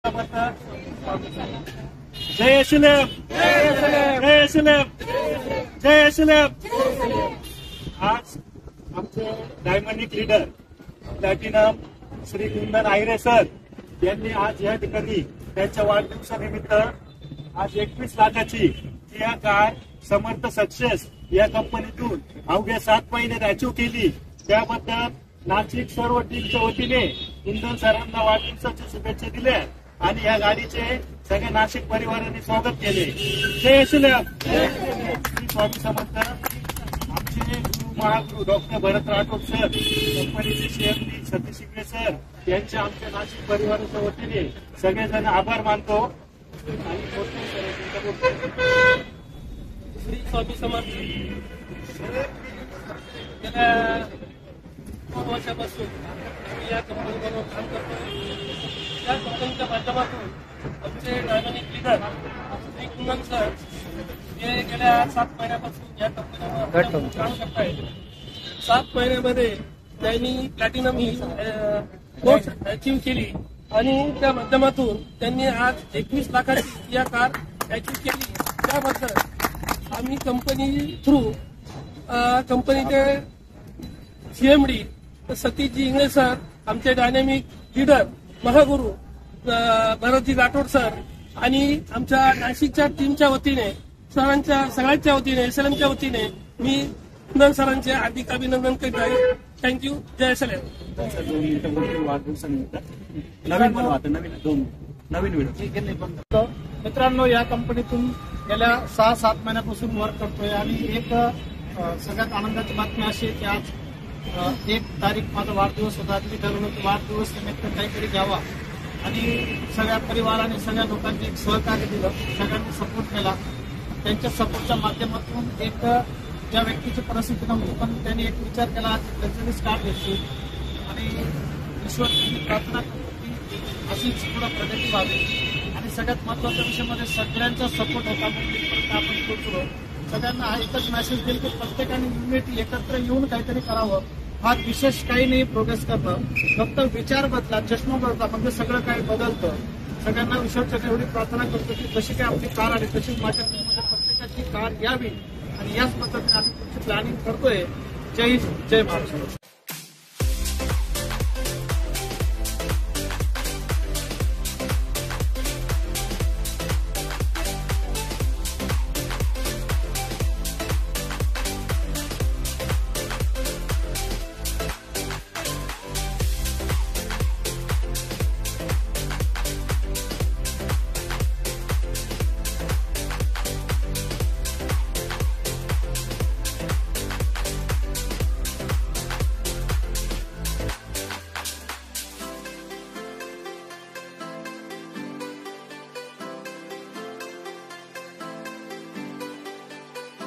जय श्रीराम, जय श्रीराम, जय श्रीराम। आज आमचे डायमंडिक leader platinum Shri कुंदन आहिरे sir यांनी आज या ठिकाणी त्यांच्या वाढदिवसानिमित्त आज 21 लाखाची किया कार समर्थ सक्सेस या कंपनीतून अवघ्या 7 महिन्यात अचीव केली। त्याबद्दल नाशिक सर्व टीमच्या वतीने कुंदन सरांना वाढदिवसाच्या शुभेच्छा दिल्या आणि या गाडीचे सगळ्या नाशिक परिवाराने स्वागत केले। जय श्रीराम, श्री स्वामी समर्थ। आमचे गुरु महागुरु डॉक्टर भरत राठोड सर, कंपनीचे सीएमडी सतीश शिंगणे सर यांच्या आमच्या नाशिक परिवाराच्या वतीने सगळेजण आभार मानतो। आणि श्री स्वामी समर्थ। गेल्या 2 वर्षापासून मी या कंपनीबरोबर काम करतो। या कंपनीच्या माध्यमातून आमचे डायमंडिक लीडर श्री कुंदन सर हे गेल्या 7 महिन्यापासून या कंपनीवर काम करत आहेत। 7 महिन्यामध्ये त्यांनी प्लॅटिनम ही पोस्ट अचीव केली आणि त्या माध्यमातून त्यांनी आज 21 लाखाची या कार अचीव केली। त्याबद्दल आम्ही कंपनी थ्रू कंपनीचे सीएमडी सतीशजी इंगळे सर, आमचे dynamic leader Mahaguru Bharatji Rathod sir आणि आमच्या नाशिकच्या टीमच्या वतीने सगळ्यांच्या वतीने एसएलएमच्या वतीने मी कुंदन सरांचे हार्दिक अभिनंदन करीत आहे। थँक्यू। जय श्रीराम। मित्रांनो, या कंपनीतून गेल्या 6-7 महिन्यापासून वर्क करतोय आणि एक सगळ्यात आनंदाची बातमी अशी आहे की आज 1 तारीख माझा वाढदिवस होता। मी ठरवलं की वाढदिवस निमित्त काहीतरी घ्यावा आणि सगळ्या परिवाराने सगळ्या लोकांनी एक सहकार्य दिलं, सगळ्यांनी सपोर्ट केला। त्यांच्या सपोर्टच्या माध्यमातून एक ज्या व्यक्तीची परिस्थिती नव्हती पण त्यांनी एक विचार केला, लक्झरीज कार घेतली आणि ईश्वरची प्रार्थना करतो की अशीच पुढे प्रगती व्हावी। आणि सगळ्यात महत्वाच्या विषयामध्ये सगळ्यांचा सपोर्ट होता म्हणून आपण पोहोचलो। सगळ्यांना हा एकच मेसेज देईल की प्रत्येकाने युनिटी एकत्र येऊन काहीतरी करावं। फार विशेष काही नाही प्रोग्रेस करणं, फक्त विचार बदला, चष्मा बदला म्हणजे सगळं काही बदलतं। सगळ्यांना ईश्वरच्या एवढी प्रार्थना करतो की जशी काय आपली कार आली तशीच माझ्या प्रत्येकाची कार यावी आणि याच पद्धतीने आम्ही पुढची प्लॅनिंग करतोय। जय हिंद, जय महाराष्ट्र।